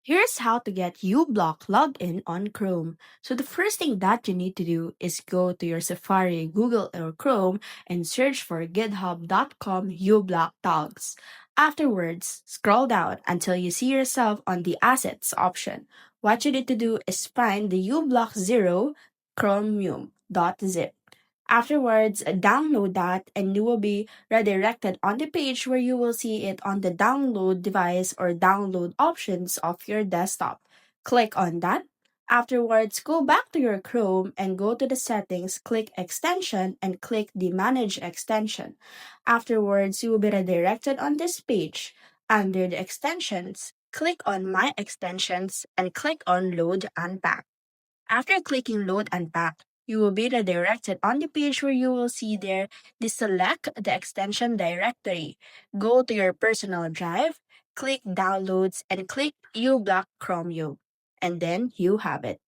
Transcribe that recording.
Here's how to get uBlock login on Chrome. So the first thing that you need to do is go to your Safari, Google, or Chrome and search for github.com uBlock tags. Afterwards, scroll down until you see yourself on the Assets option. What you need to do is find the uBlock 0 chromium.zip. Afterwards, download that and you will be redirected on the page where you will see it on the download device or download options of your desktop. Click on that. Afterwards, go back to your Chrome and go to the settings, click extension and click the manage extension. Afterwards, you will be redirected on this page. Under the extensions, click on my extensions and click on load unpack. After clicking Load and Pack, you will be redirected on the page where you will see there the select the extension directory. Go to your personal drive, click Downloads, and click uBlock Chromium. And then you have it.